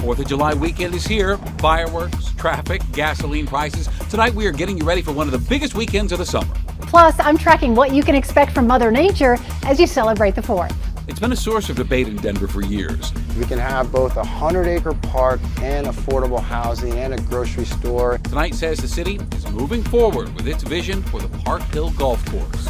4th of July weekend is here. Fireworks, traffic, gasoline prices. Tonight we are getting you ready for one of the biggest weekends of the summer. Plus, I'm tracking what you can expect from Mother Nature as you celebrate the 4th. It's been a source of debate in Denver for years. We can have both a 100-acre park and affordable housing and a grocery store. Tonight says the city is moving forward with its vision for the Park Hill Golf Course.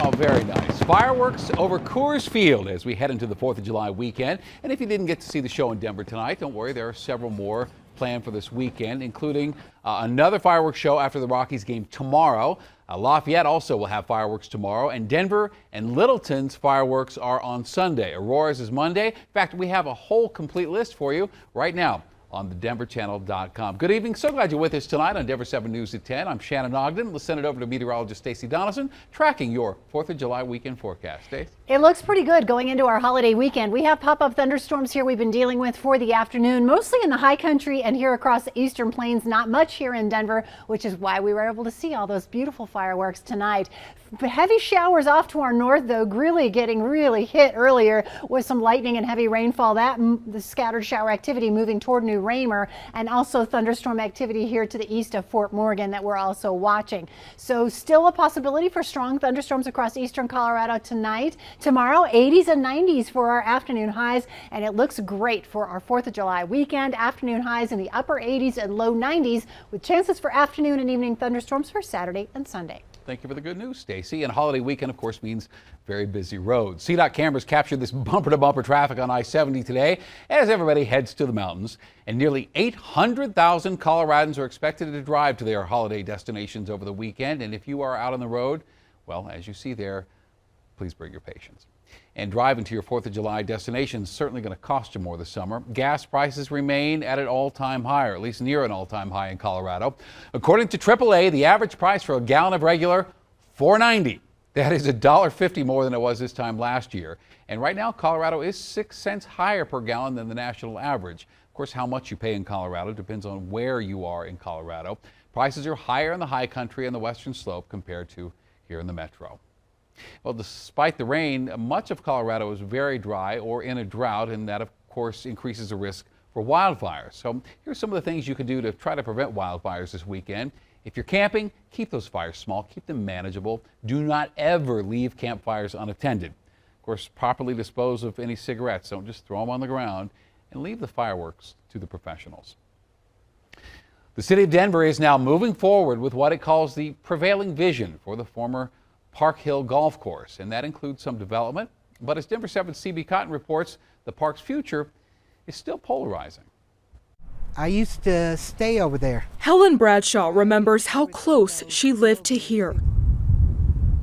Oh, very nice. Fireworks over Coors Field as we head into the 4th of July weekend. And if you didn't get to see the show in Denver tonight, don't worry, there are several more planned for this weekend, including another fireworks show after the Rockies game tomorrow. Lafayette also will have fireworks tomorrow, and Denver and Littleton's fireworks are on Sunday. Aurora's is Monday. In fact, we have a whole complete list for you right now on thedenverchannel.com. Good evening. So glad you're with us tonight on Denver 7 News at 10. I'm Shannon Ogden. Let's send it over to meteorologist Stacey Donaldson, tracking your 4th of July weekend forecast. Stace? It looks pretty good going into our holiday weekend. We have pop-up thunderstorms here we've been dealing with for the afternoon, mostly in the high country and here across the eastern plains. Not much here in Denver, which is why we were able to see all those beautiful fireworks tonight. Heavy showers off to our north, though, really getting hit earlier with some lightning and heavy rainfall. The scattered shower activity moving toward New Raymer, and also thunderstorm activity here to the east of Fort Morgan that we're also watching. So still a possibility for strong thunderstorms across eastern Colorado tonight. Tomorrow, 80s and 90s for our afternoon highs, and it looks great for our 4th of July weekend. Afternoon highs in the upper 80s and low 90s with chances for afternoon and evening thunderstorms for Saturday and Sunday. Thank you for the good news, Stacy. And holiday weekend, of course, means very busy roads. CDOT cameras captured this bumper-to-bumper traffic on I-70 today as everybody heads to the mountains. And nearly 800,000 Coloradans are expected to drive to their holiday destinations over the weekend. And if you are out on the road, well, as you see there, please bring your patience. And driving to your 4th of July destination is certainly going to cost you more this summer. Gas prices remain at an all-time high, or at least near an all-time high in Colorado. According to AAA, the average price for a gallon of regular, $4.90. That is $1.50 more than it was this time last year. And right now, Colorado is 6 cents higher per gallon than the national average. Of course, how much you pay in Colorado depends on where you are in Colorado. Prices are higher in the high country and the western slope compared to here in the metro. Well, despite the rain, much of Colorado is very dry or in a drought, and that, of course, increases the risk for wildfires. So here's some of the things you can do to try to prevent wildfires this weekend. If you're camping, keep those fires small, keep them manageable. Do not ever leave campfires unattended. Of course, properly dispose of any cigarettes. Don't just throw them on the ground, and leave the fireworks to the professionals. The city of Denver is now moving forward with what it calls the prevailing vision for the former Park Hill Golf Course, and that includes some development. But as Denver 7's CB Cotton reports, the park's future is still polarizing. I used to stay over there. Helen Bradshaw remembers how close she lived to here,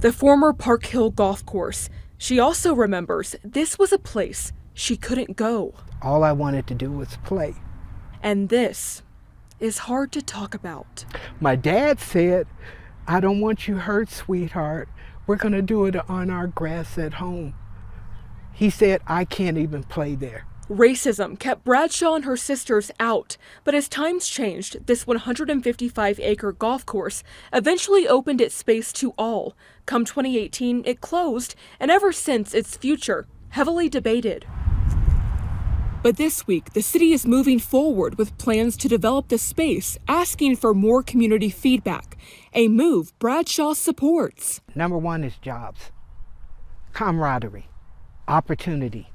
the former Park Hill Golf Course. She also remembers this was a place she couldn't go. All I wanted to do was play. And this is hard to talk about. My dad said, "I don't want you hurt, sweetheart. We're going to do it on our grass at home." He said, "I can't even play there." Racism kept Bradshaw and her sisters out, but as times changed, this 155-acre golf course eventually opened its space to all. Come 2018, it closed, and ever since, its future heavily debated. But this week, the city is moving forward with plans to develop the space, asking for more community feedback, a move Bradshaw supports. Number one is jobs, camaraderie, opportunity,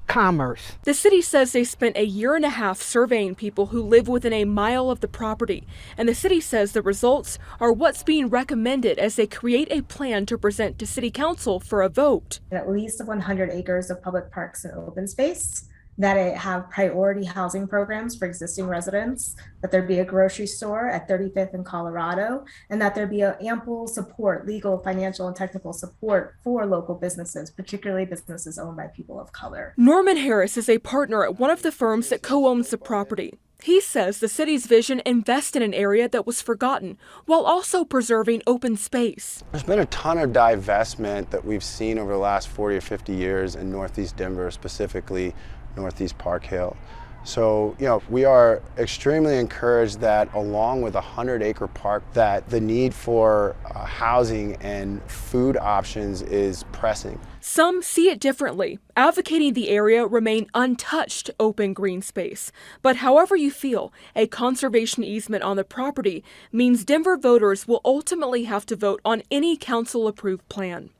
commerce. The city says they spent a year and a half surveying people who live within a mile of the property, and the city says the results are what's being recommended as they create a plan to present to city council for a vote. At least 100 acres of public parks and open space, that it have priority housing programs for existing residents, that there be a grocery store at 35th and Colorado, and that there be ample support, legal, financial, and technical support for local businesses, particularly businesses owned by people of color. Norman Harris is a partner at one of the firms that co-owns the property. He says the city's vision invests in an area that was forgotten while also preserving open space. There's been a ton of divestment that we've seen over the last 40 or 50 years in Northeast Denver, specifically Northeast Park Hill. So, we are extremely encouraged that along with a 100-acre park, that the need for housing and food options is pressing. Some see it differently, advocating the area remain untouched open green space. But however you feel, a conservation easement on the property means Denver voters will ultimately have to vote on any council-approved plan.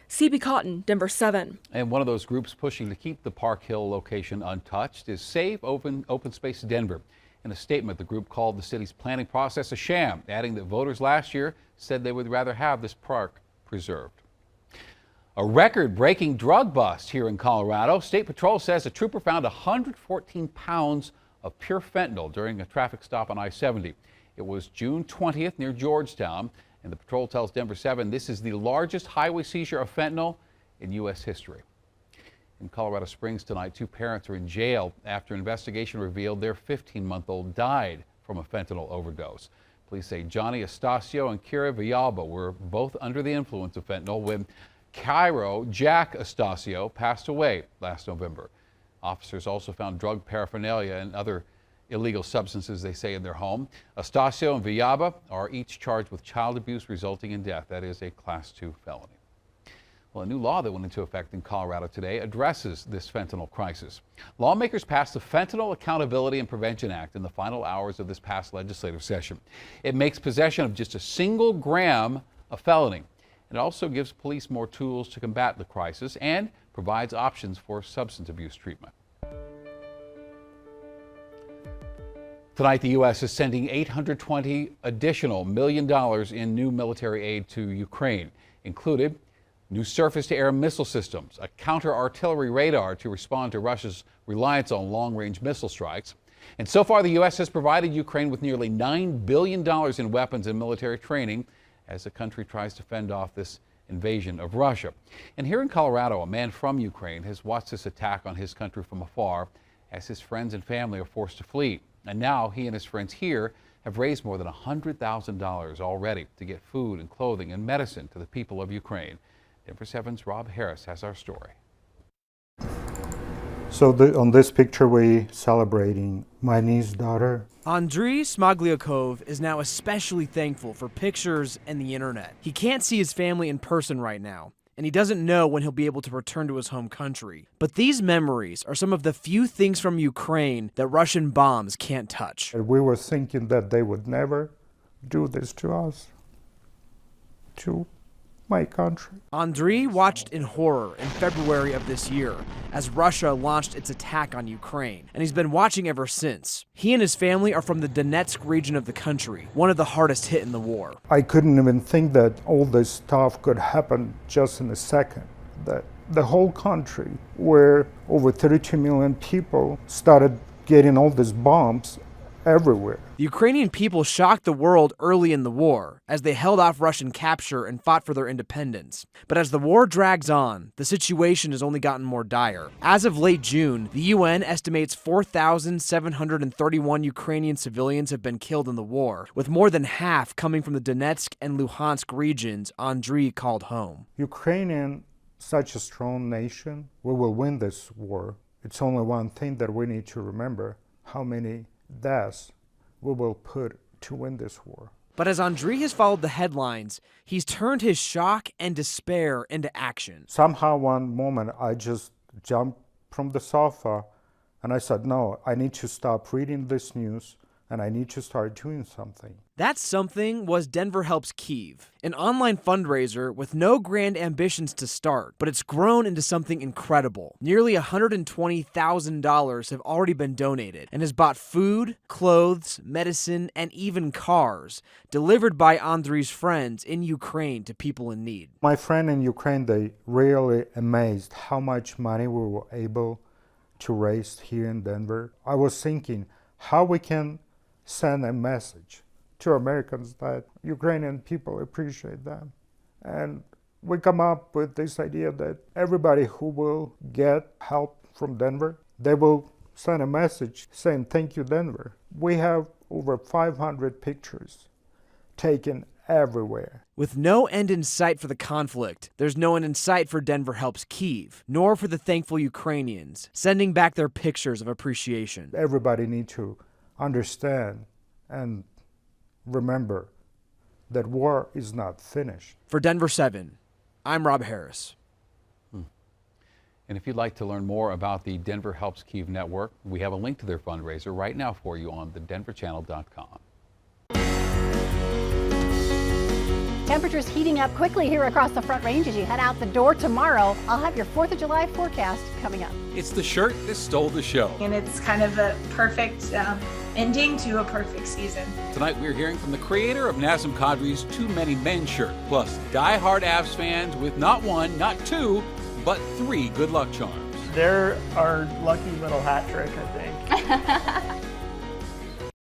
CB Cotton, Denver 7. And one of those groups pushing to keep the Park Hill location untouched is Save Open Space Denver. In a statement, the group called the city's planning process a sham, adding that voters last year said they would rather have this park preserved. A record-breaking drug bust here in Colorado. State Patrol says a trooper found 114 pounds of pure fentanyl during a traffic stop on I-70. It was June 20th near Georgetown. And the patrol tells Denver 7 this is the largest highway seizure of fentanyl in U.S. history. In Colorado Springs tonight, 2 parents are in jail after investigation revealed their 15-month-old died from a fentanyl overdose. Police say Johnny Astacio and Kira Villalba were both under the influence of fentanyl when Cairo Jack Astacio passed away last November. Officers also found drug paraphernalia and other illegal substances, they say, in their home. Astacio and Villalba are each charged with child abuse resulting in death. That is a Class 2 felony. Well, a new law that went into effect in Colorado today addresses this fentanyl crisis. Lawmakers passed the Fentanyl Accountability and Prevention Act in the final hours of this past legislative session. It makes possession of just a single gram a felony. It also gives police more tools to combat the crisis and provides options for substance abuse treatment. Tonight, the U.S. is sending $820 additional million in new military aid to Ukraine, included new surface-to-air missile systems, a counter-artillery radar to respond to Russia's reliance on long-range missile strikes. And so far, the U.S. has provided Ukraine with nearly $9 billion in weapons and military training as the country tries to fend off this invasion of Russia. And here in Colorado, a man from Ukraine has watched this attack on his country from afar as his friends and family are forced to flee. And now he and his friends here have raised more than $100,000 already to get food and clothing and medicine to the people of Ukraine. Denver 7's Rob Harris has our story. So on this picture, we're celebrating my niece's daughter. Andriy Smogliakov is now especially thankful for pictures and the internet. He can't see his family in person right now, and he doesn't know when he'll be able to return to his home country. But these memories are some of the few things from Ukraine that Russian bombs can't touch. And we were thinking that they would never do this to us, to my country. Andriy watched in horror in February of this year as Russia launched its attack on Ukraine, and he's been watching ever since. He and his family are from the Donetsk region of the country, one of the hardest hit in the war. I couldn't even think that all this stuff could happen just in a second. That the whole country, where over 32 million people started getting all these bombs everywhere. The Ukrainian people shocked the world early in the war as they held off Russian capture and fought for their independence. But as the war drags on, the situation has only gotten more dire. As of late June, the UN estimates 4,731 Ukrainian civilians have been killed in the war, with more than half coming from the Donetsk and Luhansk regions Andriy called home. Ukrainian, such a strong nation, we will win this war. It's only one thing that we need to remember: how many deaths we will put to win this war. But as Andriy has followed the headlines, he's turned his shock and despair into action. Somehow one moment I just jumped from the sofa and I said, no, I need to stop reading this news and I need to start doing something. That something was Denver Helps Kyiv, an online fundraiser with no grand ambitions to start, but it's grown into something incredible. Nearly $120,000 have already been donated and has bought food, clothes, medicine, and even cars delivered by Andriy's friends in Ukraine to people in need. My friend in Ukraine, they really amazed how much money we were able to raise here in Denver. I was thinking how we can send a message to Americans that Ukrainian people appreciate them. And we come up with this idea that everybody who will get help from Denver, they will send a message saying, thank you, Denver. We have over 500 pictures taken everywhere. With no end in sight for the conflict, there's no end in sight for Denver Helps Kyiv, nor for the thankful Ukrainians, sending back their pictures of appreciation. Everybody needs to understand and remember that war is not finished. For Denver 7, I'm Rob Harris. And if you'd like to learn more about the Denver Helps Kyiv network, we have a link to their fundraiser right now for you on thedenverchannel.com. Temperatures heating up quickly here across the Front Range as you head out the door tomorrow. I'll have your 4th of July forecast coming up. It's the shirt that stole the show. And it's kind of a perfect ending to a perfect season. Tonight we're hearing from the creator of Nazem Kadri's Too Many Men shirt, plus die-hard Avs fans with not one, not two, but 3 good luck charms. They're our lucky little hat trick, I think.